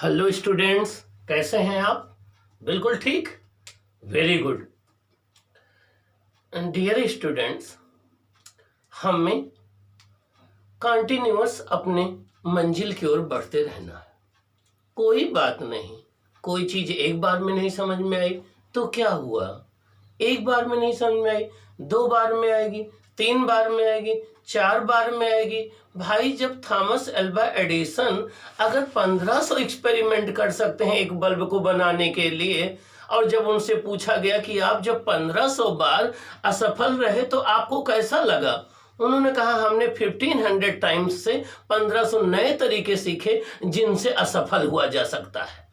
Hello students, कैसे हैं आप? बिल्कुल ठीक। Very good. डियर स्टूडेंट्स, हमें कंटिन्यूअस अपने मंजिल की ओर बढ़ते रहना है। कोई बात नहीं, कोई चीज एक बार में नहीं समझ में आई तो क्या हुआ? एक बार में नहीं समझ में आई, 2 बार में आएगी, 3 बार में आएगी, 4 बार में आएगी। भाई, जब थॉमस एल्वा एडिसन अगर 1500 एक्सपेरिमेंट कर सकते हैं एक बल्ब को बनाने के लिए, और जब उनसे पूछा गया कि आप जब 1500 बार असफल रहे तो आपको कैसा लगा, उन्होंने कहा हमने 1500 टाइम्स से 1500 नए तरीके सीखे जिनसे असफल हुआ जा सकता है।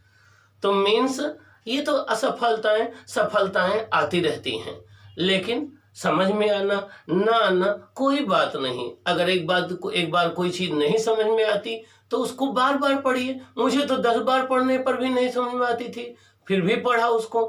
तो मीन्स ये तो असफलताएं सफलताएं आती रहती हैं, लेकिन समझ में आना ना आना कोई बात नहीं। अगर एक बार कोई चीज नहीं समझ में आती तो उसको बार बार पढ़िए। मुझे तो 10 बार पढ़ने पर भी नहीं समझ में आती थी, फिर भी पढ़ा उसको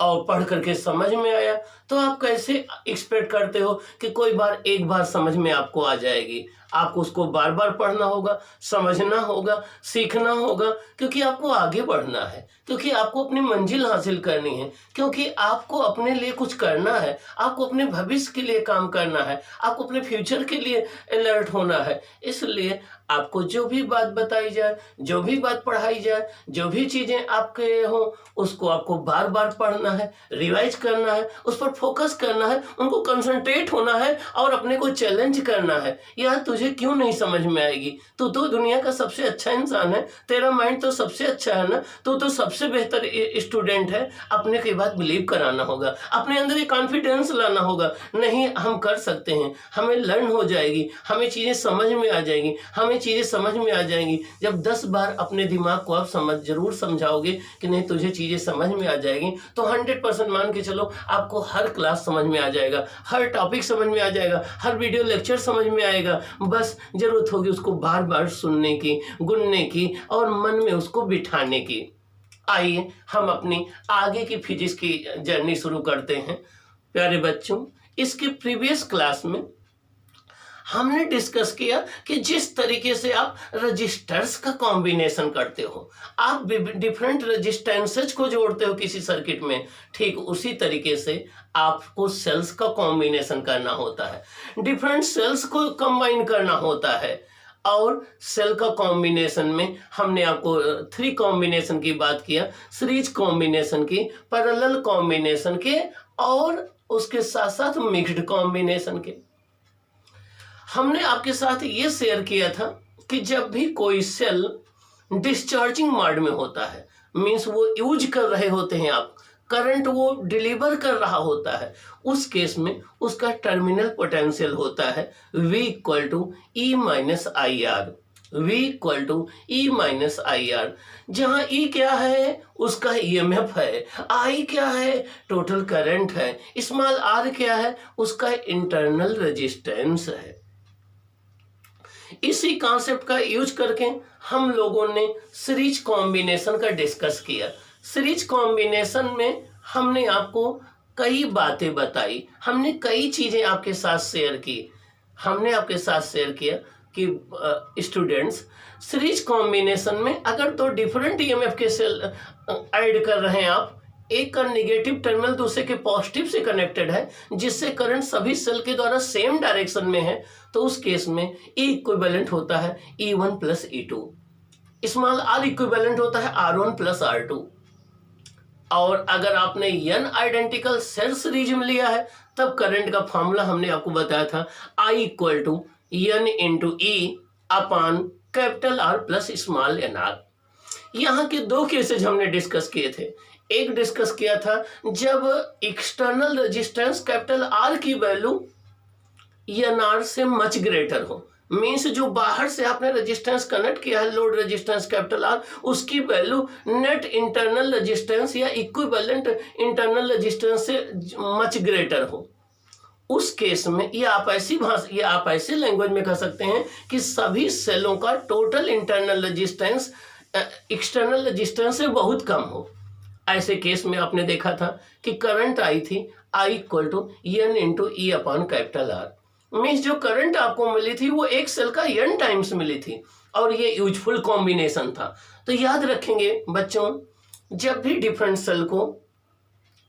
और पढ़ करके समझ में आया। तो आप कैसे एक्सपेक्ट करते हो कि कोई बार एक बार समझ में आपको आ जाएगी? आपको उसको बार बार पढ़ना होगा, समझना होगा, सीखना होगा, क्योंकि आपको आगे बढ़ना है, क्योंकि आपको अपनी मंजिल हासिल करनी है, क्योंकि आपको अपने लिए कुछ करना है, आपको अपने भविष्य के लिए काम करना है, आपको अपने फ्यूचर के लिए अलर्ट होना है। इसलिए आपको जो भी बात बताई जाए, जो भी बात पढ़ाई जाए, जो भी चीजें आपके हो, उसको आपको बार बार पढ़ना है, रिवाइज करना है, उस पर फोकस करना है, उनको कंसंट्रेट होना है और अपने को चैलेंज करना है। यार, तुझे क्यों नहीं समझ में आएगी? तू तो दुनिया का सबसे अच्छा इंसान है, तेरा माइंड तो सबसे अच्छा है ना, तू तो सबसे बेहतर स्टूडेंट है। अपने की बात बिलीव कराना होगा, अपने अंदर एक कॉन्फिडेंस लाना होगा। नहीं, हम कर सकते हैं, हमें लर्न हो जाएगी, हमें चीजें समझ में आ जाएंगी, हमें चीजें समझ में आ जाएंगी। जब 10 बार अपने दिमाग को आप जरूर समझाओगे कि नहीं तुझे चीजें समझ में आ जाएगी, तो 100% मान के चलो आपको हर क्लास समझ में आ जाएगा, हर टॉपिक समझ में आ जाएगा, हर वीडियो लेक्चर समझ में आएगा। बस जरूरत होगी उसको बार बार सुनने की, गुनने की और मन में उसको बिठाने की। आइए हम अपनी आगे की फिजिक्स की जर्नी शुरू करते हैं। प्यारे बच्चों, इसके प्रीवियस क्लास में हमने डिस्कस किया कि जिस तरीके से आप रजिस्टर्स का कॉम्बिनेशन करते हो, आप डिफरेंट रजिस्टेंसेज को जोड़ते हो किसी सर्किट में, ठीक उसी तरीके से आपको सेल्स का कॉम्बिनेशन करना होता है, डिफरेंट सेल्स को कंबाइन करना होता है। और सेल का कॉम्बिनेशन में हमने आपको 3 कॉम्बिनेशन की बात किया, सीरीज कॉम्बिनेशन की, पैरेलल कॉम्बिनेशन के और उसके साथ साथ मिक्स्ड कॉम्बिनेशन के। हमने आपके साथ ये शेयर किया था कि जब भी कोई सेल डिस्चार्जिंग मोड में होता है, मींस वो यूज कर रहे होते हैं, आप करंट वो डिलीवर कर रहा होता है, उस केस में उसका टर्मिनल पोटेंशियल होता है V equal to E minus I R. V equal to E minus I R, जहां E क्या है? उसका EMF है। I क्या है? टोटल करंट है। स्मॉल r क्या है? उसका इंटरनल रेजिस्टेंस है। इसी कॉन्सेप्ट का यूज करके हम लोगों ने सीरीज कॉम्बिनेशन का डिस्कस किया। सीरीज कॉम्बिनेशन में हमने आपको कई बातें बताई, हमने कई चीजें आपके साथ शेयर की। हमने आपके साथ शेयर किया कि स्टूडेंट्स, सीरीज कॉम्बिनेशन में अगर 2 डिफरेंट EMF के सेल ऐड कर रहे हैं आप, एक का नेगेटिव टर्मिनल दूसरे के पॉजिटिव से कनेक्टेड है, जिससे करंट सभी सेल के द्वारा सेम डायरेक्शन में है, तो उस केस में E इक्विवेलेंट होता है E1 plus E2, small r equivalent होता है R1 प्लस R2। और अगर आपने n आइडेंटिकल सेल सीरीज में लिया है, तब करंट का फॉर्मूला हमने आपको बताया था I equal to n into E upon capital R plus small nr। यहाँ के 2 केसेज हमने डिस्कस किए थे। एक डिस्कस किया था जब एक्सटर्नल रेजिस्टेंस कैपिटल R की वैल्यू NR से मच ग्रेटर हो, मीन्स जो बाहर से आपने रेजिस्टेंस कनेक्ट किया है, लोड रेजिस्टेंस कैपिटल R, उसकी वैल्यू नेट इंटरनल रेजिस्टेंस या इक्विवेलेंट इंटरनल रेजिस्टेंस से मच ग्रेटर हो। उस केस में ये आप ऐसी लैंग्वेज में कह सकते हैं कि सभी सेलों का total internal resistance external resistance से बहुत कम हो। ऐसे केस में आपने देखा था कि करंट आई थी I equal to n into E upon capital R। Means जो करंट आपको मिली थी वो एक सेल का n टाइम्स मिली थी, और ये यूजफुल कॉम्बिनेशन था। तो याद रखेंगे बच्चों, जब भी डिफरेंट सेल को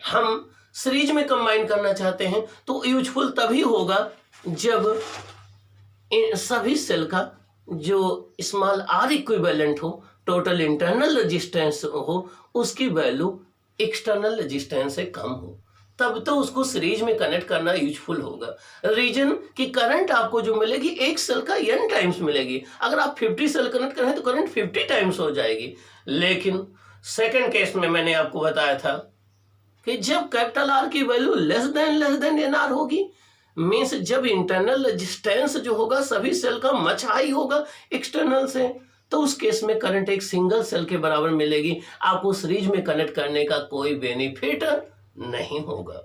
हम सीरीज में कंबाइन करना चाहते हैं तो यूजफुल तभी होगा जब इन सभी सेल का जो स्मॉल आर इक्विवेलेंट हो, टोटल इंटरनल रेजिस्टेंस हो, उसकी वैल्यू एक्सटर्नल रेजिस्टेंस से कम हो, तब तो उसको सीरीज में कनेक्ट करना यूजफुल होगा। रीजन कि करंट आपको जो मिलेगी एक सेल का n टाइम्स मिलेगी। अगर आप 50 सेल कनेक्ट करें तो करंट 50 टाइम्स हो जाएगी। लेकिन सेकंड केस में मैंने आपको बताया था कि जब कैपिटल आर की value less than N R होगी, मीन्स जब इंटरनल रेजिस्टेंस जो होगा सभी सेल का मच हाई होगा एक्सटर्नल से, तो उस केस में करंट एक सिंगल सेल के बराबर मिलेगी। आपको सीरीज में कनेक्ट करने का कोई बेनिफिट नहीं होगा।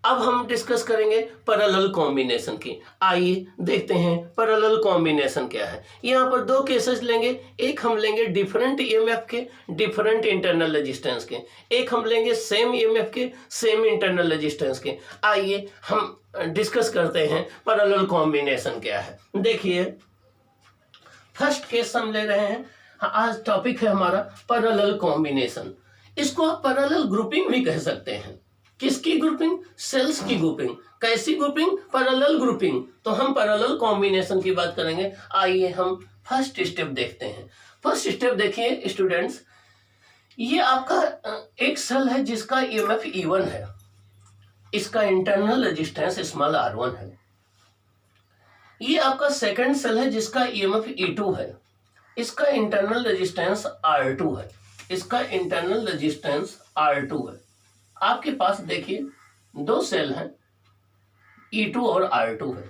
अब हम डिस्कस करेंगे पैरेलल कॉम्बिनेशन की। आइए देखते हैं पैरेलल कॉम्बिनेशन क्या है। यहाँ पर दो केसेस लेंगे, एक हम लेंगे डिफरेंट ईएमएफ के, डिफरेंट इंटरनल रेजिस्टेंस के, एक हम लेंगे सेम ईएमएफ के, सेम इंटरनल रेजिस्टेंस के। आइए हम डिस्कस करते हैं पैरेलल कॉम्बिनेशन क्या है। देखिए फर्स्ट केस हम ले रहे हैं, आज टॉपिक है हमारा पैरेलल कॉम्बिनेशन। इसको आप पैरेलल ग्रुपिंग भी कह सकते हैं। किसकी ग्रुपिंग? सेल्स की ग्रुपिंग। कैसी ग्रुपिंग? Parallel grouping. तो हम पैरेलल कॉम्बिनेशन की बात करेंगे। आइए हम फर्स्ट स्टेप देखते हैं। फर्स्ट स्टेप देखिए स्टूडेंट्स, ये आपका एक सेल है जिसका ईएमएफ E1 है, इसका इंटरनल रेजिस्टेंस स्मॉल r1 है। ये आपका सेकंड सेल है जिसका ईएमएफ E2 है, इसका इंटरनल रेजिस्टेंस R2 है, इसका इंटरनल रेजिस्टेंस R2 है। आपके पास देखिए दो सेल हैं E2 और R2 है।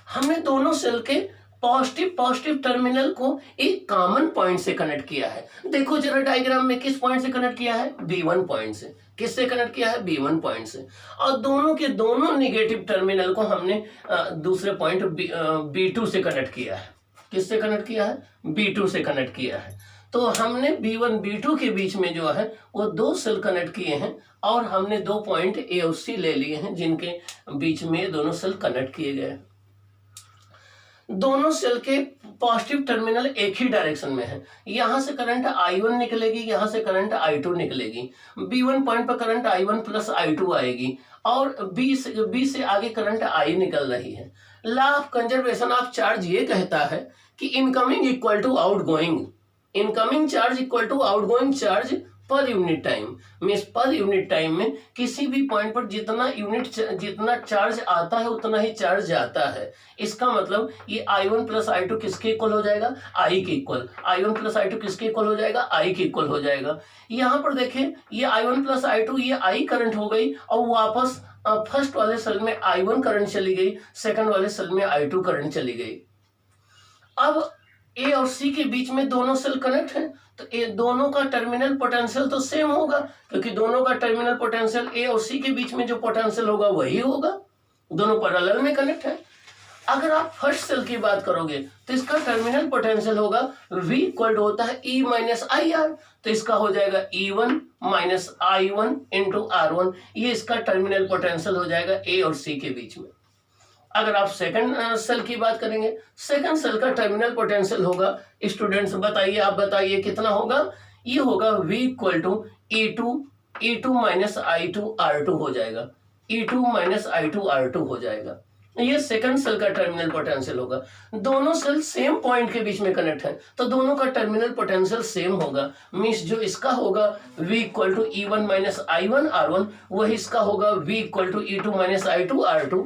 हमने दोनों सेल के पॉजिटिव टर्मिनल को एक कॉमन पॉइंट से कनेक्ट किया है। देखो जरा डायग्राम में किस पॉइंट से कनेक्ट किया है? B1 पॉइंट से। किससे कनेक्ट किया है? B1 पॉइंट से। और दोनों के दोनों नेगेटिव टर्मिनल को हमने दूसरे पॉइंट B2 से कनेक्ट किया है। किससे कनेक्ट किया है? B2 से कनेक्ट किया है। तो हमने B1 B2 के बीच में जो है वो दो सेल कनेक्ट किए हैं और हमने दो पॉइंट A और C ले लिए हैं जिनके बीच में दोनों सेल कनेक्ट किए गए। दोनों सेल के पॉजिटिव टर्मिनल एक ही डायरेक्शन में है। यहां से करंट I1 निकलेगी, यहां से करंट I2 निकलेगी। B1 पॉइंट पर करंट I1 प्लस I2 आएगी और B से आगे करंट I निकल रही है। Law of conservation of charge ये कहता है कि incoming equal to outgoing, incoming charge equal to outgoing charge per unit time. Means per unit time में किसी भी पॉइंट पर जितना चार्ज आता है उतना ही चार्ज जाता है। इसका मतलब ये I1 प्लस I2 किसके इक्वल हो जाएगा? I के इक्वल। I1 प्लस I2 किसके इक्वल हो जाएगा? I के इक्वल हो जाएगा। यहाँ पर देखें ये I1 प्लस I2 ये I करंट हो गई और वापस फर्स्ट वाले सेल में I1 करंट चली गई, सेकंड वाले सेल में I2 करंट चली गई। अब A और C के बीच में दोनों सेल कनेक्ट हैं तो ये दोनों का टर्मिनल पोटेंशियल तो सेम होगा, क्योंकि दोनों का टर्मिनल पोटेंशियल A और C के बीच में जो पोटेंशियल होगा वही होगा। दोनों पैरेलल में कनेक्ट है। अगर आप फर्स्ट सेल की बात करोगे तो इसका टर्मिनल पोटेंशियल होगा V इक्वल होता है E माइनस IR, तो इसका हो जाएगा E1 minus I1 into R1। ये इसका टर्मिनल पोटेंशियल हो जाएगा A और C के बीच में। अगर आप सेकंड सेल की बात करेंगे, सेकंड सेल का टर्मिनल पोटेंशियल होगा, स्टूडेंट्स बताइए, आप बताइए कितना होगा? ये होगा V equal to E2 minus I2 R2 हो जाएगा। E2 माइनस I2 R2 हो जाएगा। ये सेकंड सेल का टर्मिनल पोटेंशियल होगा। दोनों सेल सेम पॉइंट के बीच में कनेक्ट है तो दोनों का टर्मिनल पोटेंशियल सेम होगा। मीन्स जो इसका होगा V equal to E1 minus I1 R1, वही इसका होगा V equal to E2 minus I2 R2।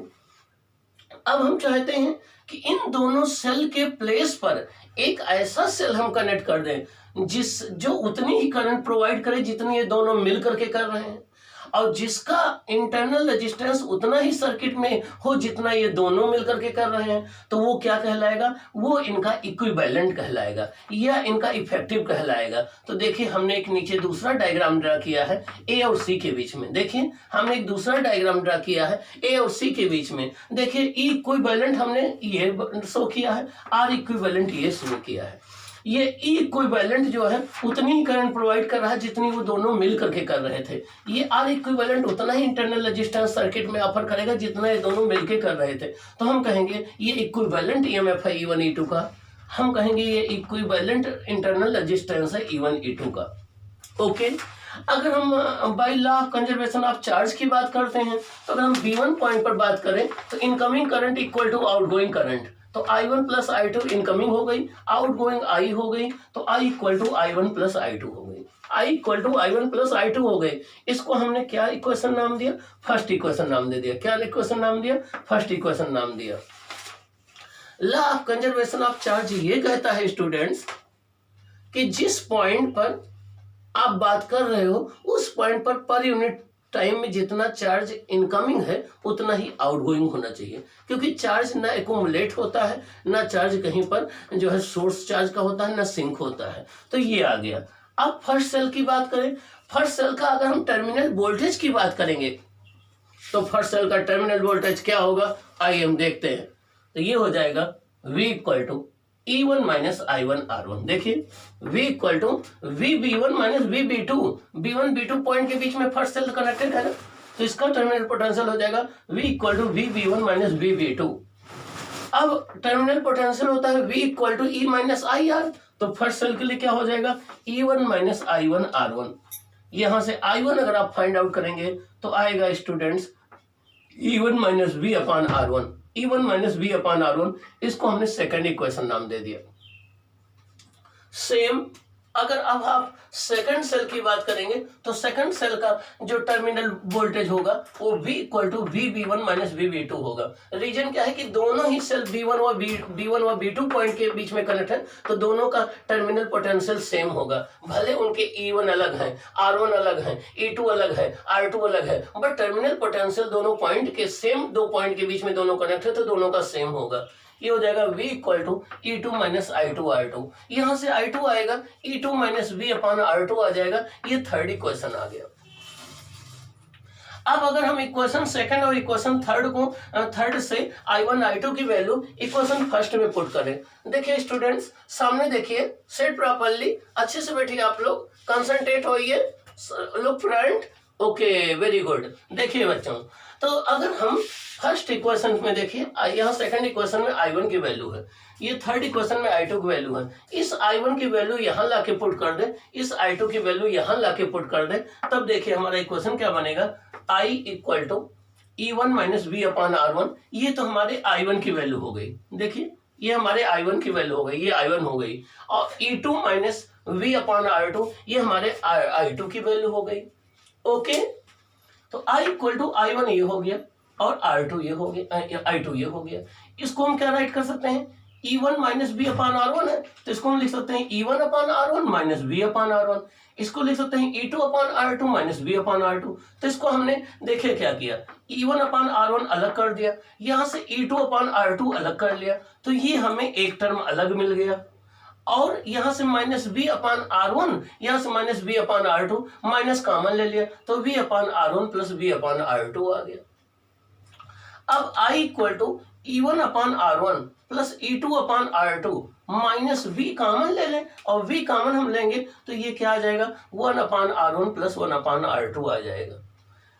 अब हम चाहते हैं कि इन दोनों सेल के प्लेस पर एक ऐसा सेल हम कनेक्ट कर दें जो उतनी ही करंट प्रोवाइड करे जितनी ये दोनों मिल करके कर रहे हैं, और जिसका इंटरनल रेजिस्टेंस उतना ही सर्किट में हो जितना ये दोनों मिल करके कर रहे हैं। तो वो क्या कहलाएगा? वो इनका इक्विवेलेंट कहलाएगा या इनका इफेक्टिव कहलाएगा। तो देखिए हमने एक नीचे दूसरा डायग्राम ड्रा किया है A और C के बीच में। देखिए हमने एक दूसरा डायग्राम ड्रा किया है A और C के बीच में। देखिए E इक्विवेलेंट हमने ये शो किया है, R इक्विवेलेंट ये शो किया है। ये इक्विवेलेंट जो है उतनी ही करंट प्रोवाइड कर रहा है जितनी वो दोनों मिल करके कर रहे थे। ये आर इक्विवेलेंट उतना ही इंटरनल रेजिस्टेंस सर्किट में ऑफर करेगा जितना ये दोनों मिलके कर रहे थे। तो हम कहेंगे ये इक्विवेलेंट ईएमएफ है E1 E2 का। हम कहेंगे ये इक्विवेलेंट इंटरनल रेजिस्टेंस है E1 E2 का। ओके, अगर हम by law of conservation of charge की बात करते हैं तो अगर हम V1 पॉइंट पर बात करें तो incoming current equal to outgoing current, तो I1 प्लस I2 इनकमिंग हो गई, आउटगोइंग I हो गई, तो I equal to I1 plus I2 हो गई। I equal to I1 plus I2 हो गई। इसको हमने क्या इक्वेशन नाम दिया? फर्स्ट इक्वेशन नाम दे दिया। क्या इक्वेशन नाम दिया? फर्स्ट इक्वेशन नाम दिया। Law of conservation of charge ये कहता है स्टूडेंट्स कि जिस पॉइंट पर आप बात कर रहे हो उस पॉइंट पर यूनिट टाइम में जितना चार्ज इनकमिंग है उतना ही आउटगोइंग होना चाहिए, क्योंकि चार्ज ना एक्यूमुलेट होता है, ना चार्ज कहीं पर जो है सोर्स चार्ज का होता है, ना सिंक होता है। तो ये आ गया। अब फर्स्ट सेल की बात करें, फर्स्ट सेल का अगर हम टर्मिनल वोल्टेज की बात करेंगे तो फर्स्ट सेल का टर्मिनल वोल्टेज क्या होगा, आइए हम देखते हैं। तो ये हो जाएगा V equal to E1 minus I1 R1। देखिए V equal to VB1 minus VB2, B1 B2 point के बीच में फर्स्ट सेल कनेक्टेड है ना, तो इसका टर्मिनल पोटेंशियल हो जाएगा V equal to VB1 minus VB2। अब टर्मिनल पोटेंशियल होता है V equal to E minus IR, तो फर्स्ट सेल के लिए क्या हो जाएगा E1 माइनस I1 R1। यहां से I1 अगर आप फाइंड आउट करेंगे तो आएगा students E1 minus V upon R1, E1 minus V upon R1। इसको हमने सेकंड इक्वेशन नाम दे दिया। सेम अगर अब आप सेकंड सेल की बात करेंगे तो सेकंड सेल का जो टर्मिनल वोल्टेज होगा वो V equal to VB1 minus VB2 होगा। रीजन क्या है कि दोनों ही सेल B1 और B2 पॉइंट के बीच में कनेक्ट है, तो दोनों का टर्मिनल पोटेंशियल सेम होगा। भले उनके E1 अलग है, R1 अलग है, E2 अलग है, R2 अलग है, बट टर्मिनल पोटेंशियल दोनों पॉइंट के सेम, दो पॉइंट के बीच में दोनों कनेक्ट है तो दोनों का सेम होगा। ये हो जाएगा V equal to E2 minus I2 R2। यहां से I2 आएगा, E2 minus V upon R2 आ जाएगा। ये थर्ड इक्वेशन आ गया। अब अगर हम इक्वेशन सेकंड और इक्वेशन थर्ड को थर्ड से I1 I2 की वैल्यू इक्वेशन फर्स्ट में पुट करें। देखिए स्टूडेंट्स, सामने देखिए, सेट प्रॉपर्ली, अच्छे से बैठिए आप लोग, कंसंट्रेट होइए, look front. Okay, very good. देखिए बच्चों, तो अगर हम फर्स्ट इक्वेशन में देखिए, यहाँ सेकंड इक्वेशन में I1 की वैल्यू है, ये थर्ड इक्वेशन में I2 की वैल्यू है। इस I1 की वैल्यू यहाँ लाके पुट कर दे, इस I2 की वैल्यू यहाँ लाके पुट कर दे, तब देखिए हमारा इक्वेशन क्या बनेगा, I equal to E1 minus V upon R1। ये तो हमारे I1 की वैल्यू हो गई। देखिए ये हमारे I1 की वैल्यू हो गई, ये I1 हो गई, और E2 minus V upon R2 ये हमारे I2 की वैल्यू हो गई। ओके, तो I इक्वल टू I1 ये हो गया और R2 ये हो गया, I2 ये हो गया। इसको हम क्या राइट कर सकते हैं, E1 minus V upon R1 है तो इसको हम लिख सकते हैं E1 upon R1 minus V upon R1। इसको लिख सकते हैं E2 upon R2 minus V upon R2। तो इसको हमने देखिए क्या किया, E1 अपॉन R1 अलग कर दिया, यहाँ से E2 अपॉन R2 अलग कर लिया, तो ये हमें एक टर्म अलग मिल गया। और यहाँ से माइनस V अपॉन R1, यहाँ से minus V upon R2, minus common ले लिया तो V upon R1 plus V upon R2 आ गया। अब I equal to E1 upon R1 plus E2 upon R2 minus V common ले लें, और V कॉमन हम लेंगे तो ये क्या आ जाएगा, 1 upon R1 plus 1 upon R2 आ जाएगा।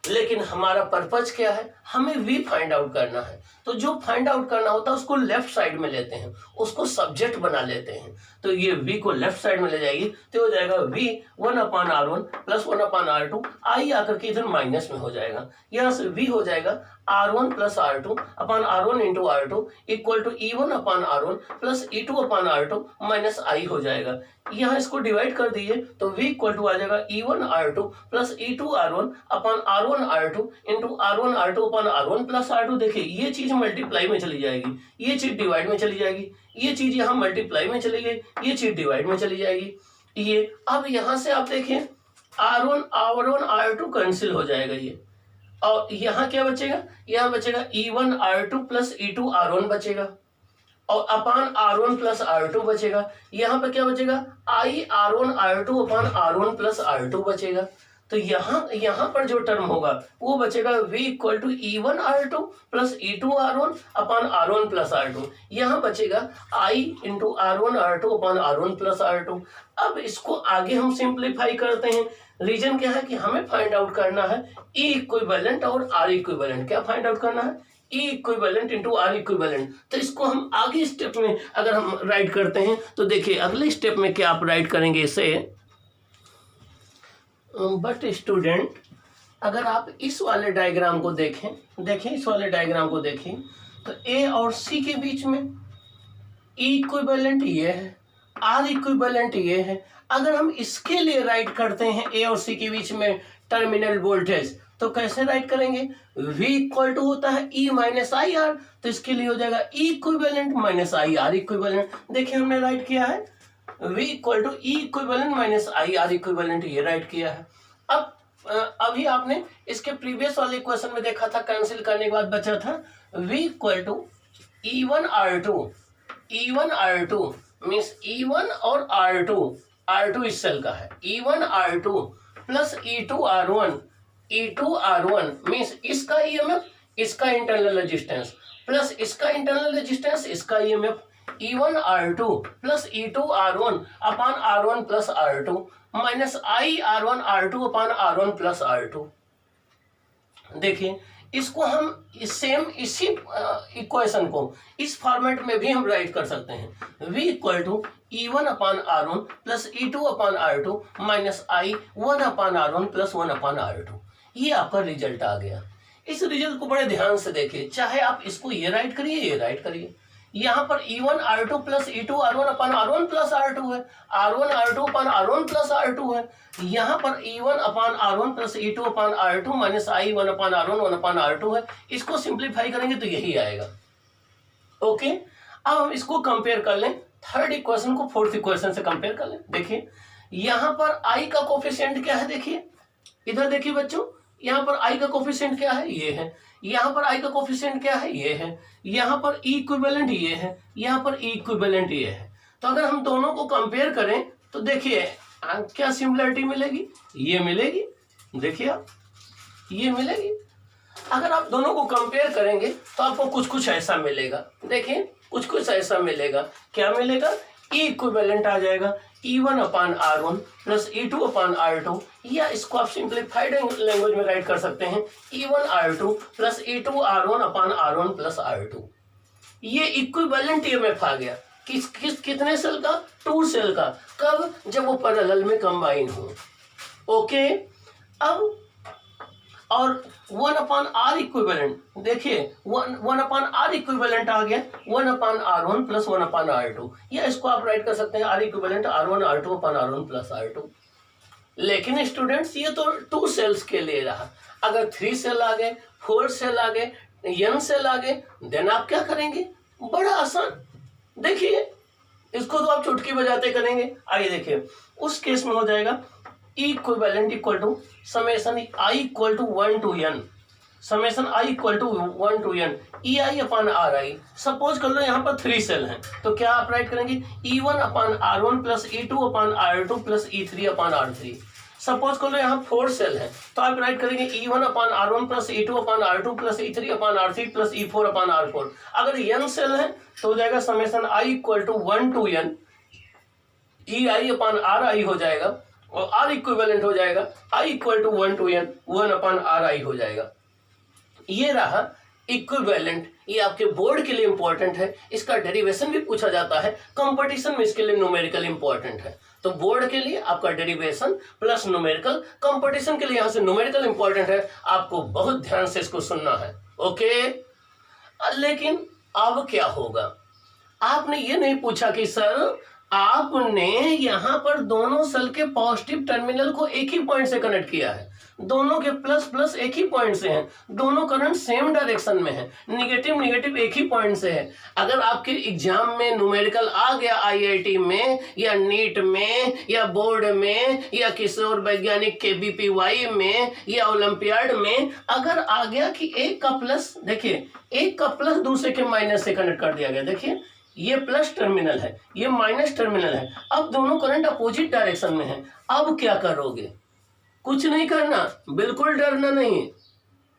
लेकिन हमारा पर्पज क्या है, हमें V फाइंड आउट करना है। तो जो फाइंड आउट करना होता है उसको लेफ्ट साइड में लेते हैं, उसको सब्जेक्ट बना लेते हैं। तो ये V को लेफ्ट साइड में ले जाएगी तो हो जाएगा V 1 upon R1 plus 1 upon R2, I आकर के इधर माइनस में हो जाएगा। यहाँ से V हो जाएगा R1 plus R2 upon R1 into R2 equal to E1 upon R1 plus E2 upon R2 minus I हो जाएगा। यहाँ इसको डिवाइड कर दीजिए तो V इक्वल टू आ जाएगा E1 R2 plus E2 R1 upon R1 R2 into R1 R2 upon R1 plus R2। देखिए ये चीज मल्टीप्लाई में चली जाएगी, ये चीज डिवाइड में चली जाएगी, ये चीज यहाँ मल्टीप्लाई में चली गई, ये चीज डिवाइड में चली जाएगी। ये अब यहाँ से आप देखिए R1 R2 कैंसिल हो जाएगा ये, और यहाँ क्या बचेगा, यहाँ बचेगा E1 R2 plus E2 R1 बचेगा, और अपान R1 प्लस R2 बचेगा। यहाँ पे क्या बचेगा, I R1 R2 upon R1 plus R2 बचेगा। तो यहाँ पर जो टर्म होगा वो बचेगा v equal to E1R2 plus E2R1 upon R1 plus R2। यहाँ बचेगा I into R1R2 upon R1 plus R2। अब इसको आगे हम सिंप्लीफाई करते हैं। रीजन क्या है कि हमें फाइंड आउट करना है E इक्विवेलेंट और R इक्विवेलेंट। क्या फाइंड आउट करना है? E equivalent into R equivalent. तो इसको हम आगे स्टेप में अगर हम राइट करते हैं तो देखिए अगले स्टेप में क्या आप राइट करेंगे इसे। बट स्टूडेंट अगर आप इस वाले डायग्राम को देखें इस वाले डायग्राम को देखें तो A और C के बीच में E इक्विवेलेंट ये है, R इक्विवेलेंट ये है। अगर हम इसके लिए राइट करते हैं A और C के बीच में टर्मिनल वोल्टेज तो कैसे राइट करेंगे? V इक्वल टू होता है E माइनस आई आर, तो इसके लिए हो जाएगा E equivalent minus I R equivalent. देखिए हमने राइट किया है V equal to E equivalent minus I R equivalent, ये राइट किया है। अब अभी आपने इसके प्रीवियस वाले क्वेश्चन में देखा था, कैंसिल करने के बाद बचा था V equal to E1R2 means E1 और R2 इस सेल का है, E1R2 प्लस E2R1 मीन्स इसका EMF इसका इंटरनल रेजिस्टेंस प्लस इसका इंटरनल रेजिस्टेंस इसका EMF E1R2 plus E2R1 upon R1 plus R2 minus IR1R2 अपान R1 प्लस R2। देखिए इसको हम इसी इक्वेशन को इस फॉर्मेट में भी हम राइट कर सकते हैं। V equal to E1 upon R1 plus E2 upon R2 minus I1 upon R1 plus 1 upon R2। ये आपका रिजल्ट आ गया। इस रिजल्ट को बड़े ध्यान से देखिए, चाहे आप इसको ये राइट करिए ये राइट करिए। यहाँ पर E1R2 plus E2R1 upon R1 plus R2 है, R1R2 अपान R1 प्लस R2 है। यहाँ पर E1 upon R1 plus E2 upon R2 minus I1 upon R1 1 upon R2 है। इसको सिंप्लीफाई करेंगे तो यही आएगा। ओके, अब हम इसको कंपेयर कर लें, थर्ड इक्वेशन को फोर्थ इक्वेशन से कंपेयर कर लें। देखिए यहाँ पर I का कोफिशिएंट क्या है, देखिए इधर देखिए बच्चों, यहाँ पर I का कोफिशिएंट क्या है, ये है। यहाँ पर I का कोफिशिएंट क्या है, ये है। यहाँ पर E इक्विवेलेंट ये है, यहाँ पर E इक्विवेलेंट ये है। तो अगर हम दोनों को कंपेयर करें तो देखिए क्या सिमिलरिटी मिलेगी, ये मिलेगी। देखिए आप ये मिलेगी। अगर आप दोनों को कंपेयर करेंगे तो आपको कुछ कुछ ऐसा मिलेगा। देखिए कुछ कुछ ऐसा मिलेगा। क्या मिलेगा? E इक्विवेलेंट आ जाएगा E1 upon R1 plus E2 upon R2, या इसको आप सिंप्लीफाइड लैंग्वेज में राइट कर सकते हैं E1R2 प्लस E2 R1 अपान R1 प्लस R2। ये इक्विवेलेंट EMF आ गया कितने सेल का? 2 सेल का। कब? जब वो पैरेलल में कंबाइन हो। ओके, अब और 1 अपान R इक्विवेलेंट, देखिए 1 अपान R इक्विवेलेंट आ गया 1 अपान R1 प्लस 1 अपान R2, या इसको आप राइट कर सकते हैं R इक्विवेलेंट R1 R2 अपान R1 प्लस R2। लेकिन स्टूडेंट्स ये तो 2 सेल्स के लिए रहा। अगर 3 सेल आ गए, 4 सेल आ गए, n सेल आ गए, देन आप क्या करेंगे? बड़ा आसान। देखिए इसको तो आप चुटकी बजाते करेंगे। आइए देखिए, उस केस में हो जाएगा E equivalent equal to summation I equal to 1 to n, summation I equal to 1 to n EI upon RI। Suppose कर लो यहाँ पर 3 सेल हैं, तो क्या आप राइट करेंगे? E1 upon R1 plus E2 upon R2 plus E3 upon R3। Suppose कर लो यहाँ 4 सेल हैं, तो आप राइट करेंगे E1 upon R1 plus E2 upon R2 plus E3 upon R3 plus E4 upon R4। अगर n सेल है तो हो जाएगा summation I equal to 1 to n EI upon RI हो जाएगा, और R इक्विवेलेंट हो जाएगा I equal to 1 to n 1 upon RI हो जाएगा। ये रहा इक्विवेलेंट। ये आपके बोर्ड के लिए इंपॉर्टेंट है, इसका डेरिवेशन भी पूछा जाता है। कंपटीशन में इसके लिए न्यूमेरिकल इंपॉर्टेंट है। तो बोर्ड के लिए आपका डेरिवेशन प्लस न्यूमेरिकल, कंपटीशन के लिए यहाँ से न्यूमेरिकल इंपॉर्टेंट है। आपको बहुत ध्यान से इसको सुनना है। ओके, लेकिन अब क्या होगा? आपने ये नहीं पूछा कि सर आपने यहाँ पर दोनों सेल के पॉजिटिव टर्मिनल को एक ही पॉइंट से कनेक्ट किया है, दोनों के प्लस प्लस एक ही पॉइंट से हैं, दोनों करंट सेम डायरेक्शन में है, निगेटिव निगेटिव एक ही पॉइंट से है। अगर आपके एग्जाम में न्यूमेरिकल आ गया IIT में या नीट में या बोर्ड में या किसी और वैज्ञानिक KBPY में या ओलंपियाड में अगर आ गया कि एक का प्लस, देखिए एक का प्लस दूसरे के माइनस से कनेक्ट कर दिया गया, देखिए ये प्लस टर्मिनल है, ये माइनस टर्मिनल है, अब दोनों करंट अपोजिट डायरेक्शन में है। अब क्या करोगे? कुछ नहीं करना, बिल्कुल डरना नहीं,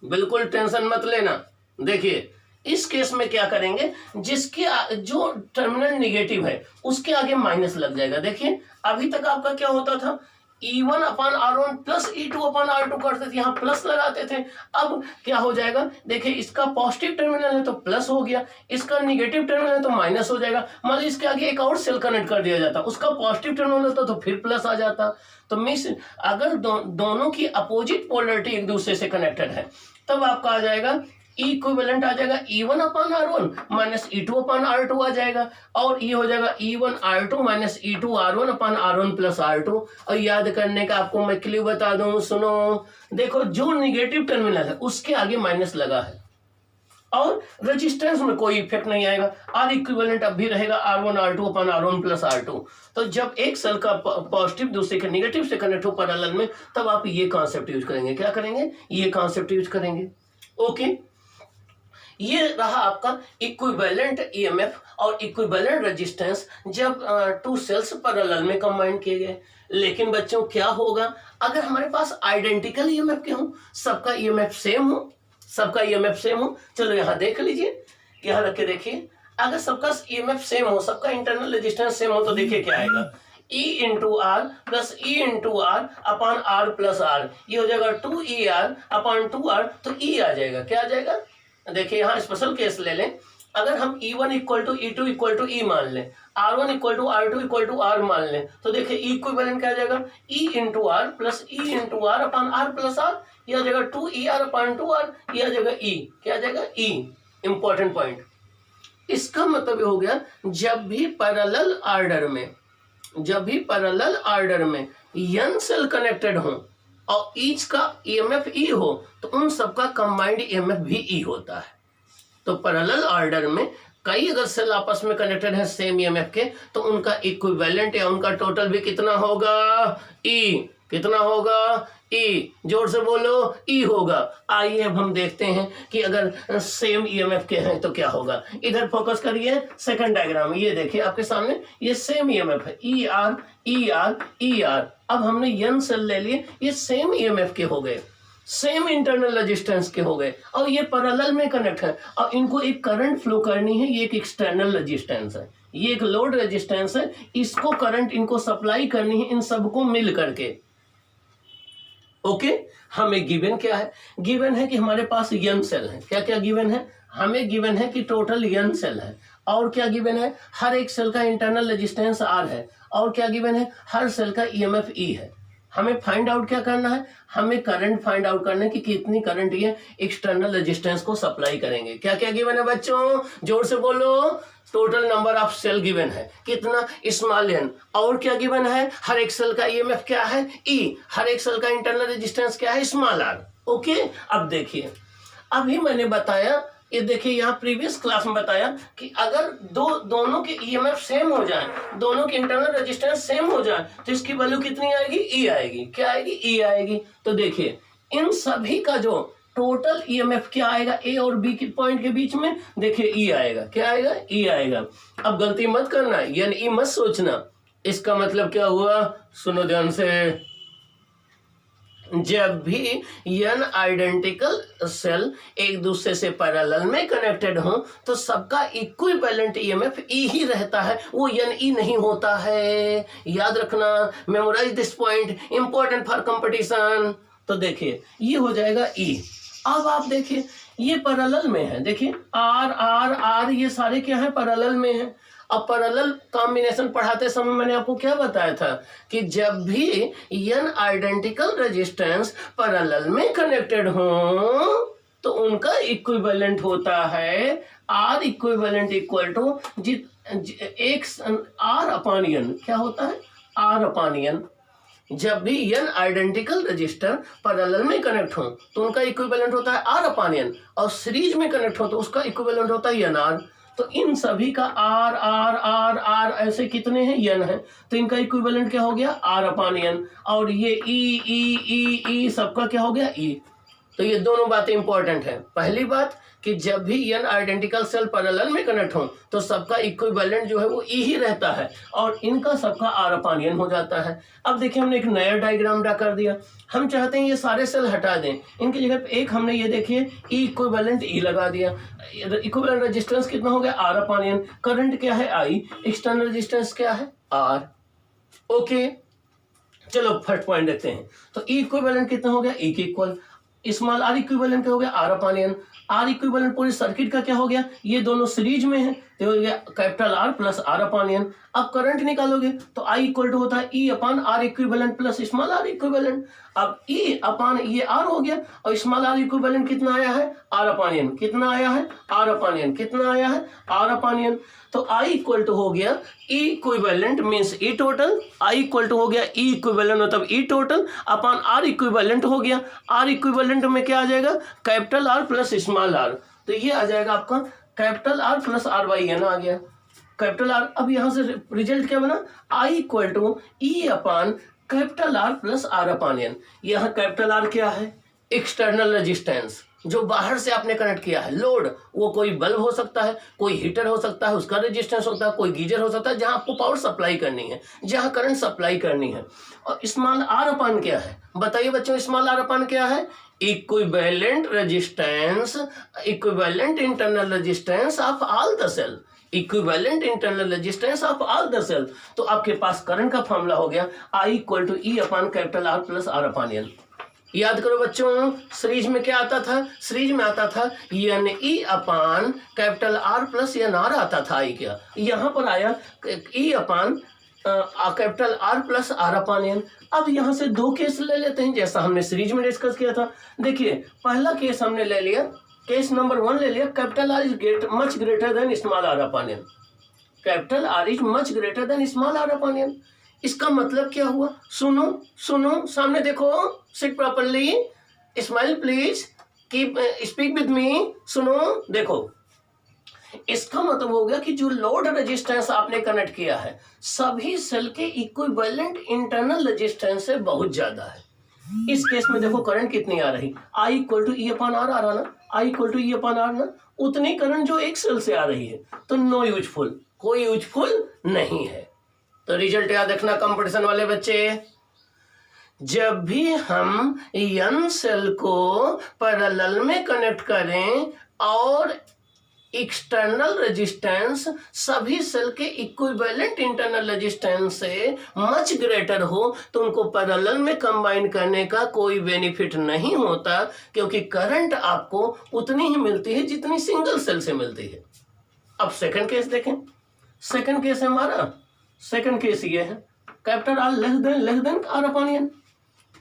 बिल्कुल टेंशन मत लेना। देखिए इस केस में क्या करेंगे, जिसके जो टर्मिनल निगेटिव है उसके आगे माइनस लग जाएगा। देखिए अभी तक आपका क्या होता था, E1 upon R1 plus E2 upon R2 करते थे, यहाँ प्लस लगाते थे। अब क्या हो जाएगा, देखिए इसका पॉजिटिव टर्मिनल है तो प्लस हो गया, इसका निगेटिव टर्मिनल है तो माइनस हो जाएगा। मान लीजिए इसके आगे एक और सेल कनेक्ट कर दिया जाता, उसका पॉजिटिव टर्मिनल होता तो फिर प्लस आ जाता। तो मीन्स अगर दोनों की अपोजिट पोलरिटी एक दूसरे से कनेक्टेड है तब आपका आ जाएगा इक्विवेलेंट आ जाएगा E1 upon R1 minus E2 upon R2 आ जाएगा, और ये हो जाएगा E1 R2 minus E2 R1 अपान R1 प्लस R2। और याद करने का आपको मैं क्लू बता दूं, सुनो, देखो जो निगेटिव टर्मिनल है उसके आगे माइनस लगा है और रेजिस्टेंस में कोई इफेक्ट नहीं आएगा, R इक्विवेलेंट अब भी रहेगा R1 R2 अपान R1 प्लस R2। तो जब एक सेल का पॉजिटिव दूसरे के निगेटिव से कनेक्ट हो पैरेलल में तब आप ये कॉन्सेप्ट यूज करेंगे। क्या करेंगे, ये कॉन्सेप्ट यूज करेंगे। ओके, ये रहा आपका इक्विवेलेंट ईएमएफ और इक्विवेलेंट रेजिस्टेंस जब टू सेल्स पैरेलल में कंबाइन किए गए। लेकिन बच्चों क्या होगा अगर हमारे पास आइडेंटिकल ईएमएफ के हों, सबका ईएमएफ सेम हो, सबका ईएमएफ सेम हो। चलो यहाँ देख लीजिए, यहाँ रख के देखिए, अगर सबका ईएमएफ सेम हो, सबका इंटरनल रेजिस्टेंस सेम हो तो देखिए क्या आएगा, E into R plus E into R upon R plus R, ये हो जाएगा 2ER अपान 2R। तो E आ जाएगा, क्या आ जाएगा, देखिए यहाँ स्पेशल केस ले लें, अगर हम E1 equal to E2 equal to E मान लें, R1 equal to R2 equal to R मान लें, तो देखिए E इक्विवेलेंट क्या आ जाएगा, E into R plus E into R upon R plus R, ये आ जाएगा 2ER अपान 2R, ये आ जाएगा E, क्या आ जाएगा E। इंपॉर्टेंट पॉइंट, इसका मतलब हो गया जब भी पैरेलल आर्डर में n सेल कनेक्टेड हो और ईच का ईएमएफ E हो तो उन सबका कंबाइंड ईएमएफ भी E होता है। तो पैरेलल ऑर्डर में कई अगर सेल आपस में कनेक्टेड है सेम ईएमएफ के तो उनका इक्विवेलेंट या उनका टोटल भी कितना होगा, E। कितना होगा, E। जोर से बोलो, E होगा। आइए अब हम देखते हैं कि अगर सेम ईएमएफ के हैं तो क्या होगा। इधर फोकस करिए, सेकंड डायग्राम, ये देखिए आपके सामने, ये सेम ईएमएफ है, ER ER ER। अब हमने n सेल ले लिए, ये सेम ईएमएफ के हो गए, सेम इंटरनल रेजिस्टेंस के हो गए और ये पैरेलल में कनेक्ट है और इनको एक करंट फ्लो करनी है। ये एक एक्सटर्नल रेजिस्टेंस है, ये एक लोड रेजिस्टेंस है, इसको करंट इनको सप्लाई करनी है इन सबको मिल करके। ओके, हमें गिवन क्या है, गिवन है कि हमारे पास n सेल है। क्या क्या गिवन है, हमें गिवन है कि टोटल n सेल है, और क्या गिवन है, हर एक सेल का इंटरनल रेजिस्टेंस R है, और क्या गिवन है, हर सेल का ईएमएफ E है। हमें फाइंड आउट क्या करना है, हमें करंट फाइंड आउट करना है कि कितनी करंट ये एक्सटर्नल रेजिस्टेंस को सप्लाई करेंगे। क्या क्या गिवन है बच्चों, जोर से बोलो, total number of cell given है कितना, स्मॉल n, और क्या गिवन है, हर एक सेल का ईएमएफ क्या है, E, हर एक सेल का इंटरनल रेजिस्टेंस क्या है, स्मॉल r। ओके, अब देखिए, अभी मैंने बताया, ये देखिए यहाँ प्रीवियस क्लास में बताया कि अगर दोनों के ईएमएफ सेम हो जाए, दोनों के इंटरनल रेजिस्टेंस सेम हो जाए तो इसकी वैल्यू कितनी आएगी, E आएगी। क्या आएगी, E आएगी। तो देखिए इन सभी का जो टोटल ईएमएफ क्या आएगा, A और B के पॉइंट के बीच में, देखिए E आएगा। क्या आएगा, E आएगा। अब गलती मत करना, यानी E मत सोचना। इसका मतलब क्या हुआ, सुनो ध्यान से, जब भी n आइडेंटिकल सेल एक दूसरे से पैरेलल में कनेक्टेड हो तो सबका इक्विवेलेंट ईएमएफ E ही रहता है, वो NE नहीं होता है। याद रखना, memorise this point, important for competition. तो देखिए ये हो जाएगा E। अब आप देखिए ये पैरेलल में है, देखिए R R R ये सारे क्या है, पैरेलल में है। अब पैरेलल कॉम्बिनेशन पढ़ाते समय मैंने आपको क्या बताया था कि जब भी n आइडेंटिकल रेजिस्टेंस पैरेलल में कनेक्टेड हो तो उनका इक्विवेलेंट होता है R इक्विवेलेंट इक्वल टू एक R अपान n। क्या होता है, R अपान n। जब भी n आइडेंटिकल रजिस्टर पैरेलल में कनेक्ट हो तो उनका इक्विवेलेंट होता है R अपान n, और सीरीज में कनेक्ट हो तो उसका इक्विवेलेंट होता है NR। तो इन सभी का R R R R ऐसे कितने हैं, n है, तो इनका इक्विवेलेंट क्या हो गया, R अपान n। और ये E E E E सबका क्या हो गया, E। तो ये दोनों बातें इंपॉर्टेंट है। पहली बात कि जब भी n आइडेंटिकल सेल पैरेलल में कनेक्ट हो तो सबका इक्विवेलेंट जो है वो E ही रहता है और इनका सबका R अपान N हो जाता है। अब देखिए हमने एक नया डायग्राम ड्रा कर दिया। हम चाहते हैं ये सारे सेल हटा दें, इनकी जगह पे एक हमने ये देखिए E इक्विवेलेंट E लगा दिया। इक्विवेलेंट रेजिस्टेंस कितना हो गया R अपान N। करंट क्या है I, एक्सटर्नल रेजिस्टेंस क्या है R। ओके चलो फर्स्ट पॉइंट देखते हैं। तो E इक्विवेलेंट कितना हो गया E के इक्वल, स्मॉल r इक्विवेलेंट क्या हो गया R upon N। R equivalent पूरी सर्किट का क्या हो गया, ये दोनों सीरीज में है तो हो गया capital R plus R upon N। अब करंट निकालोगे तो I इक्वल टू होता है E upon R equivalent plus small r equivalent. अब E अपान ये R हो गया और स्मॉल r इक्विवेलेंट कितना आया है R अपान N। कितना आया है R अपान N। कितना आया है R अपान N। तो I इक्वल टू हो गया E equivalent means E total. I equal to हो गया E इक्विवेलेंट मतलब E total upon R equivalent हो गया। R इक्विवेलेंट में क्या आ जाएगा capital R plus small r। तो ये आ जाएगा आपका कैपिटल R प्लस R/N आ गया कैपिटल R। अब यहाँ से रिजल्ट क्या बना I equal to E upon capital R plus R upon N। यहाँ कैपिटल R क्या है एक्सटर्नल रेजिस्टेंस, जो बाहर से आपने कनेक्ट किया है। लोड वो कोई बल्ब हो सकता है, कोई हीटर हो सकता है उसका रेजिस्टेंस होता है, कोई गीजर हो सकता है जहां आपको पावर सप्लाई करनी है, जहां करंट सप्लाई करनी है। और स्मॉल r अपान क्या है बताइए बच्चों, स्मॉल r अपान क्या है equivalent resistance, equivalent internal resistance of all the cell, equivalent internal resistance of all the cell. तो आपके पास करंट का फॉर्मूला हो गया I equal to E upon capital R plus R upon N। याद करो बच्चों सीरीज में क्या आता था, सीरीज में आता था N E upon capital R plus N R आता था। आई क्या यहाँ पर आया E upon capital R plus R upon N। अब यहाँ से दो केस ले लेते हैं जैसा हमने सीरीज में डिस्कस किया था। देखिए पहला केस हमने ले लिया, केस नंबर 1 ले लिया, capital R is much greater than small r upon N। Capital R is much greater than small r upon N। इसका मतलब क्या हुआ, सुनो सुनो सामने देखो, sit properly, smile please, keep speak with me, सुनो देखो। इसका मतलब हो गया कि जो लोड रेजिस्टेंस आपने कनेक्ट किया है सभी सेल के इक्विवेलेंट इंटरनल रेजिस्टेंस से बहुत ज्यादा है। इस केस में देखो करंट कितनी आ रही I equal to E upon R आ रहा ना, I equal to E upon R ना, उतनी करंट जो एक सेल से आ रही है। तो नो यूजफुल, कोई यूजफुल नहीं है। तो रिजल्ट याद रखना कंपटीशन वाले बच्चे, जब भी हम n सेल को पैरेलल में कनेक्ट करें और एक्सटर्नल रेजिस्टेंस सभी सेल के इक्विवेलेंट इंटरनल रेजिस्टेंस से मच ग्रेटर हो तो उनको पैरेलल में कंबाइन करने का कोई बेनिफिट नहीं होता, क्योंकि करंट आपको उतनी ही मिलती है जितनी सिंगल सेल से मिलती है। अब सेकंड केस देखें, सेकंड केस है हमारा, सेकंड केस ये है capital R less than R upon N।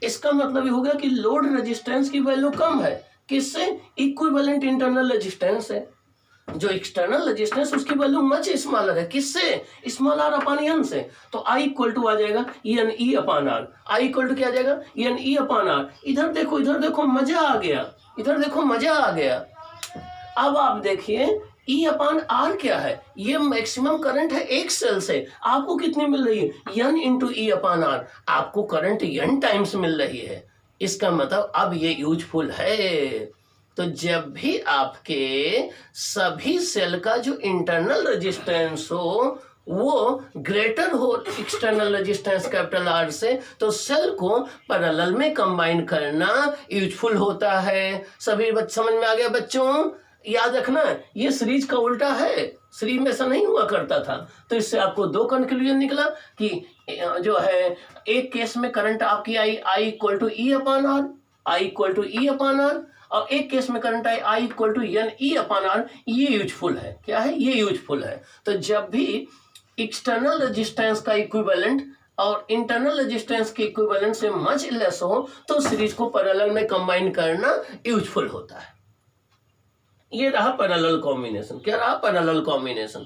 इसका मतलब ये हो गया कि लोड रेजिस्टेंस की वैल्यू कम है, किससे इक्विवेलेंट इंटरनल रेजिस्टेंस है। जो एक्सटर्नल रेजिस्टेंस उसकी वैल्यू मच स्मॉलर है, किससे स्मॉल r अपान N से। तो I इक्वल टू आ जाएगा N E upon R। I equal to क्या आ जाएगा एन ई अपान R। इधर देखो मजा आ गया, इधर देखो मजा आ गया। अब आप देखिए E अपान R क्या है, ये मैक्सिमम करंट है एक सेल से, आपको कितनी मिल रही है n into E upon R, आपको करंट n टाइम्स मिल रही है। इसका मतलब अब ये यूजफुल है। तो जब भी आपके सभी सेल का जो इंटरनल रेजिस्टेंस हो वो ग्रेटर हो एक्सटर्नल रेजिस्टेंस कैपिटल R से, तो सेल को पैरेलल में कंबाइन करना यूजफुल होता है। सभी समझ में आ गया बच्चों? याद रखना ये सीरीज का उल्टा है, सीरीज में ऐसा नहीं हुआ करता था। तो इससे आपको दो कंक्लूजन निकला कि जो है एक केस में करंट आपकी I equal to E upon R, I equal to E upon R, और एक केस में current I equal to N E upon R। ये यूजफुल है, क्या है ये यूजफुल है। तो जब भी एक्सटर्नल रेजिस्टेंस का इक्विवेलेंट और इंटरनल रेजिस्टेंस के इक्विवेलेंट से मच लेस हो तो सीरीज को पैरेलल में कंबाइन करना यूजफुल होता है। ये रहा पैरेलल कॉम्बिनेशन। क्या रहा पैरेलल कॉम्बिनेशन?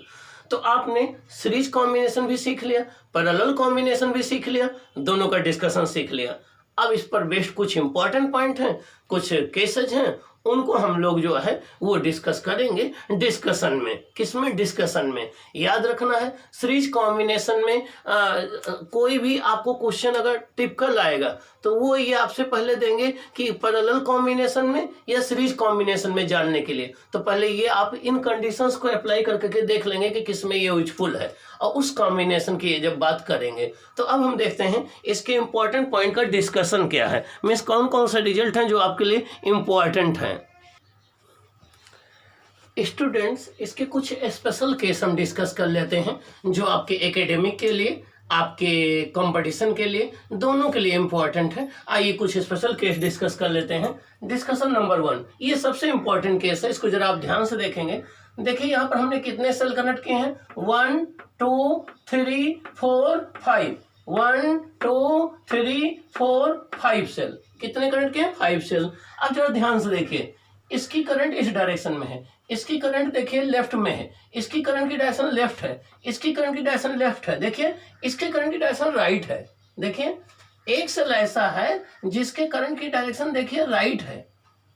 तो आपने सीरीज कॉम्बिनेशन भी सीख लिया, पैरेलल कॉम्बिनेशन भी सीख लिया, दोनों का डिस्कशन सीख लिया। अब इस पर बेस्ड कुछ इंपॉर्टेंट पॉइंट हैं, कुछ केसेज हैं, उनको हम लोग जो है वो डिस्कस करेंगे डिस्कशन में। किसमें? डिस्कशन में। याद रखना है सीरीज कॉम्बिनेशन में कोई भी आपको क्वेश्चन अगर टिपिकल आएगा तो वो ये आपसे पहले देंगे कि पैरेलल कॉम्बिनेशन में या सीरीज कॉम्बिनेशन में जानने के लिए। तो पहले ये आप इन कंडीशंस को अप्लाई करके देख लेंगे कि किसमें ये यूजफुल है, और उस कॉम्बिनेशन की जब बात करेंगे तो अब हम देखते हैं इसके इंपॉर्टेंट पॉइंट का डिस्कशन क्या है, मीन्स कौन कौन सा रिजल्ट हैं जो आपके लिए इंपॉर्टेंट हैं। स्टूडेंट्स, इसके कुछ स्पेशल केस हम डिस्कस कर लेते हैं जो आपके एकेडमिक के लिए, आपके कंपटीशन के लिए, दोनों के लिए इंपॉर्टेंट है। आइए कुछ स्पेशल केस डिस्कस कर लेते हैं। डिस्कशन नंबर 1, ये सबसे इंपॉर्टेंट केस है, इसको जरा आप ध्यान से देखेंगे। देखिए यहाँ पर हमने कितने सेल कनेक्ट किए हैं, 1 2 3 4 5, 1 2 3 4 5 सेल। कितने कनेक्ट किए हैं? 5 सेल। अब जरा ध्यान से देखिए, इसकी करंट इस डायरेक्शन में है, इसकी करंट देखिए लेफ्ट में है, इसकी करंट की डायरेक्शन लेफ्ट है, इसकी करंट की डायरेक्शन लेफ्ट है, देखिए इसके करंट की डायरेक्शन राइट है। देखिए एक सेल ऐसा है जिसके करंट की डायरेक्शन देखिए राइट है,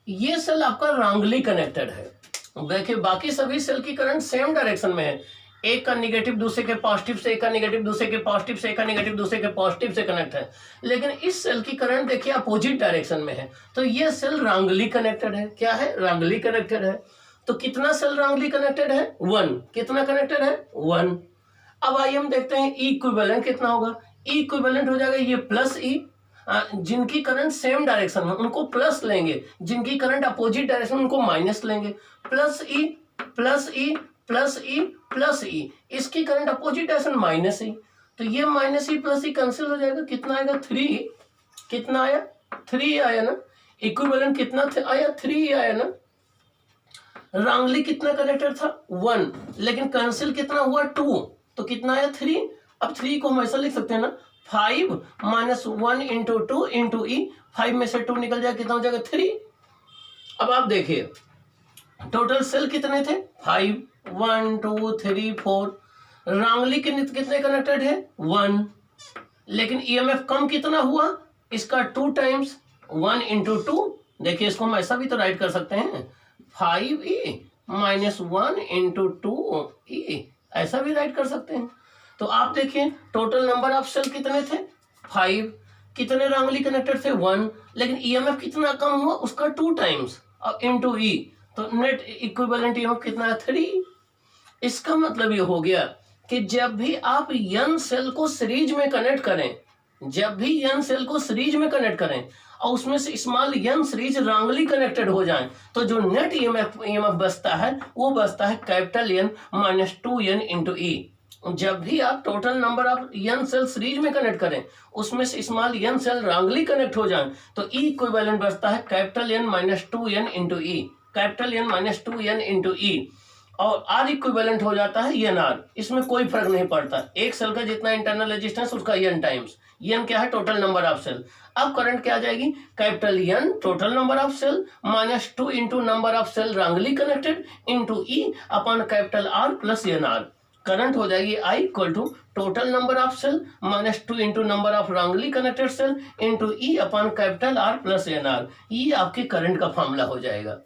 ये सेल आपका रॉन्गली कनेक्टेड है। देखिए बाकी सभी सेल की करंट सेम डायरेक्शन में है, एक का निगेटिव दूसरे के पॉजिटिव से, एक का निगेटिव दूसरे के पॉजिटिव से, एक का निगेटिव दूसरे के पॉजिटिव से कनेक्ट है, लेकिन इस सेल की करंट देखिए अपोजिट डायरेक्शन में है, तो ये सेल रॉन्गली कनेक्टेड है। क्या है? रॉन्गली कनेक्टेड है। तो कितना सेल रॉन्गली कनेक्टेड है? 1। कितना कनेक्टेड है? 1। अब आइए हम देखते हैं ई इक्विवेलेंट कितना होगा। ई इक्विवेलेंट हो जाएगा ये प्लस ई, जिनकी करंट सेम डायरेक्शन में उनको प्लस लेंगे, जिनकी करंट अपोजिट डायरेक्शन उनको माइनस लेंगे। Plus E plus E plus E plus E, इसकी current opposite direction minus E, तो ये minus E plus E cancel हो जाएगा। कितना आएगा? 3। कितना आया? 3 आया ना। इक्विवेलेंट कितना आया? 3 आया ना। रॉन्गली कितना कनेक्टेड था? 1, लेकिन कैंसिल कितना हुआ? 2, तो कितना आया? 3। अब 3 को हम ऐसा लिख सकते हैं ना, 5 - 1 इंटू 2 इंटू ई, 5 में से 2 निकल जाएगा, कितना हो जाएगा? 3। अब आप देखिए टोटल सेल कितने थे? 5, 1 2 3 4। रॉन्गली कितने कनेक्टेड है? 1, लेकिन ईएमएफ कम कितना हुआ? इसका 2 टाइम्स 1 इंटू 2। देखिए इसको हम ऐसा भी तो राइट कर सकते हैं, 5e - 1 इंटू 2e, ऐसा भी राइट कर सकते हैं। तो आप देखिए टोटल नंबर ऑफ सेल कितने थे? 5। कितने रॉन्गली कनेक्टेड थे? 1, लेकिन ईएमएफ कितना कम हुआ? उसका 2 टाइम्स और इंटू ई, तो नेट इक्विवेलेंट ईएमएफ कितना है? 3। इसका मतलब ये हो गया कि जब भी आप n सेल को सीरीज में कनेक्ट करें, जब भी n सेल को सीरीज में कनेक्ट करें और उसमें से small n series wrongly connected हो जाएं, तो जो नेट ईएमएफ बचता है वो बचता है कैपिटल N - 2n इंटू ई। जब भी आप total number of n cell series में कनेक्ट करें, उसमें से small n cell wrongly connect हो जाएं, तो ई इक्विवेलेंट बचता है capital N - 2n into E, capital N - 2n into E, और आर इक्विवेलेंट हो जाता है एन आर। इसमें कोई फर्क नहीं पड़ता, एक सेल का जितना इंटरनल रेजिस्टेंस उसका एन टाइम्स, एन क्या है? Total number of cell. अब करंट क्या आ जाएगी? Capital N total number of cell -2 into number of cell wrongly connected into E upon capital R plus N R. Current हो जाएगी I equal to total number of cell -2 into number of wrongly connected cell into E upon capital R plus N R. ये आपके current का formula हो जाएगा।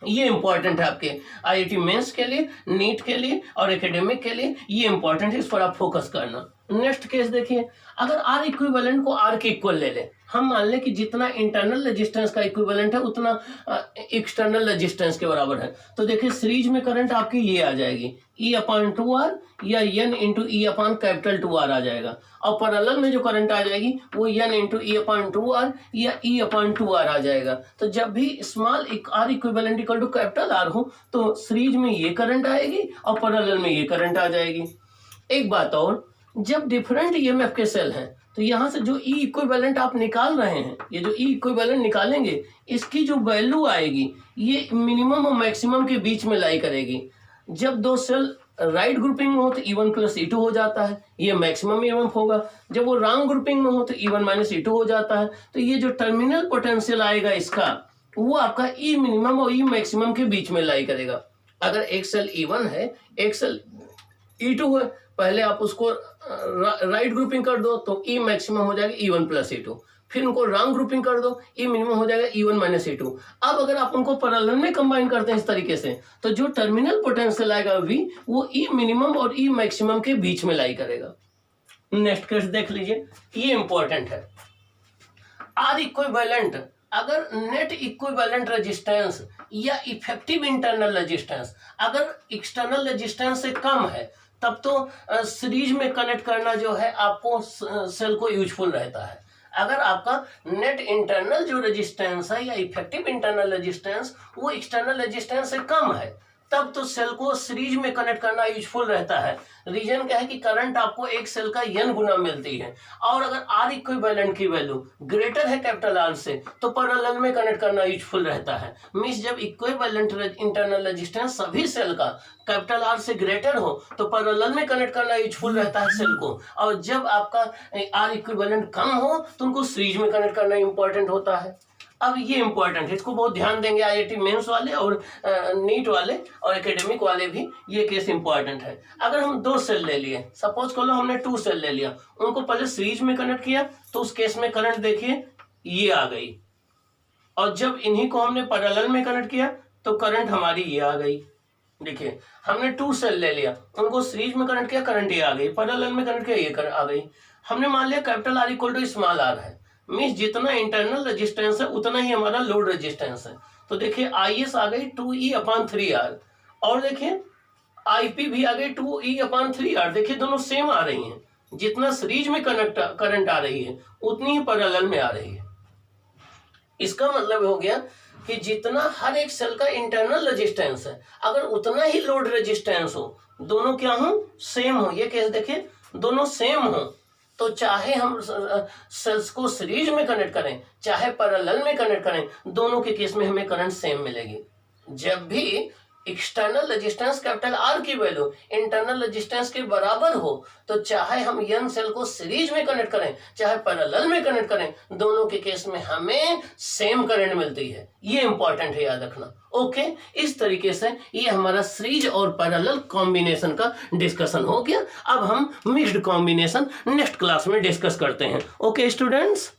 ये important है आपके आईआईटी मेंस के लिए, नीट के लिए और एकेडमिक के लिए, ये इंपॉर्टेंट है, इस पर आप फोकस करना। नेक्स्ट केस देखिए, अगर आर इक्विवेलेंट को आर के इक्वल ले लें, हम मान लें कि जितना इंटरनल रेजिस्टेंस का इक्विवेलेंट है उतना एक्सटर्नल रेजिस्टेंस के बराबर है, तो देखिए सीरीज में करंट आपकी ये आ जाएगी E/2R या N into E upon capital 2R आ जाएगा, और पैरेलल में जो करंट आ जाएगी वो N इंटू E/2R या E/2R आ जाएगा। तो जब भी small R equivalent equal to capital R हो तो सीरीज में ये करंट आएगी और पैरेलल में ये करंट आ जाएगी। एक बात और, जब डिफरेंट ईएमएफ के सेल हैं तो यहाँ से जो ई इक्विवेलेंट आप निकाल रहे हैं, ये जो ई इक्विवेलेंट निकालेंगे, इसकी जो वैल्यू आएगी ये मिनिमम और मैक्सिमम के बीच में लाई करेगी। जब दो सेल राइट ग्रुपिंग में हो तो E1 + E2 हो जाता है, ये मैक्सिमम ईएमएफ होगा। जब वो रॉन्ग ग्रुपिंग में हो तो E1 - E2 हो जाता है, तो ये जो टर्मिनल पोटेंशियल आएगा इसका, वो आपका ई मिनिमम और ई मैक्सिमम के बीच में लाई करेगा। अगर एक सेल E1 है, एक सेल E2 है, पहले आप उसको राइट ग्रुपिंग कर दो तो ई मैक्सिमम हो जाएगा E1 + E2, फिर उनको राउंड ग्रुपिंग कर दो, ई मिनिमम हो जाएगा E1 माइनस E2। अब अगर आप उनको पैरेलल में कंबाइन करते हैं इस तरीके से, तो जो टर्मिनल पोटेंशियल आएगा V, वो ई मिनिमम और ई मैक्सिमम के बीच में लाई करेगा। नेक्स्ट केस देख लीजिए, ये इंपॉर्टेंट है। आर इक्विवेलेंट, अगर नेट इक्विवेलेंट रेजिस्टेंस या इफेक्टिव इंटरनल रेजिस्टेंस अगर एक्सटर्नल रेजिस्टेंस से कम है, तब तो सीरीज में कनेक्ट करना जो है आपको सेल को यूजफुल रहता है। अगर आपका नेट इंटरनल जो रेजिस्टेंस है या इफेक्टिव इंटरनल रेजिस्टेंस वो एक्सटर्नल रेजिस्टेंस से कम है, तब तो सेल को सीरीज में कनेक्ट करना यूजफुल रहता है। रीजन क्या है कि करंट आपको एक सेल का n गुना मिलती है, और अगर आर इक्विवेलेंट की वैल्यू ग्रेटर है कैपिटल आर से, तो पैरेलल में कनेक्ट करना यूजफुल रहता है। मींस जब इक्विवेलेंट इंटरनल रेजिस्टेंस सभी सेल का कैपिटल आर से ग्रेटर हो, तो पैरेलल में कनेक्ट करना यूजफुल रहता है सेल को, और जब आपका आर इक्विवेलेंट कम हो तो उनको सीरीज में कनेक्ट करना इंपॉर्टेंट होता है। अब ये इंपॉर्टेंट है, इसको बहुत ध्यान देंगे आईआईटी मेंस वाले और नीट वाले और एकेडमिक वाले भी, ये केस इंपॉर्टेंट है। अगर हम दो सेल ले लिए, सपोज कर लो हमने 2 सेल ले लिया, उनको पहले सीरीज में कनेक्ट किया, तो उस केस में करंट देखिए ये आ गई, और जब इन्हीं को हमने पैरेलल में कनेक्ट किया तो करंट हमारी ये आ गई। देखिए हमने 2 सेल ले लिया, उनको सीरीज में कनेक्ट किया, करंट ये आ गई, पैरेलल में कनेक्ट किया, ये आ गई। हमने मान लिया capital R equal to small R है, मीन्स जितना इंटरनल रेजिस्टेंस है उतना ही हमारा लोड रेजिस्टेंस है। तो देखिए IS आ गई 2E/3R, और देखिए IP भी आ गई 2E/3R। देखिए दोनों सेम आ रही हैं, जितना सीरीज में करंट आ रही है उतनी ही पैरेलल में आ रही है। इसका मतलब हो गया कि जितना हर एक सेल का इंटरनल रेजिस्टेंस है, अगर उतना ही लोड रेजिस्टेंस हो, दोनों क्या हो, सेम हो, ये केस देखिए दोनों सेम हो, तो चाहे हम सेल्स को सीरीज में कनेक्ट करें चाहे पैरेलल में कनेक्ट करें, दोनों के केस में हमें करंट सेम मिलेगी। जब भी एक्सटर्नल रेजिस्टेंस कैपिटल आर की वैल्यू इंटरनल रेजिस्टेंस के बराबर हो, तो चाहे हम n सेल को सीरीज में कनेक्ट करें चाहे पैरेलल में कनेक्ट करें, दोनों के केस में हमें सेम करंट मिलती है। ये इंपॉर्टेंट है, याद रखना। ओके, इस तरीके से ये हमारा सीरीज और पैरेलल कॉम्बिनेशन का डिस्कशन हो गया। अब हम मिक्स्ड कॉम्बिनेशन नेक्स्ट क्लास में डिस्कस करते हैं। Okay students.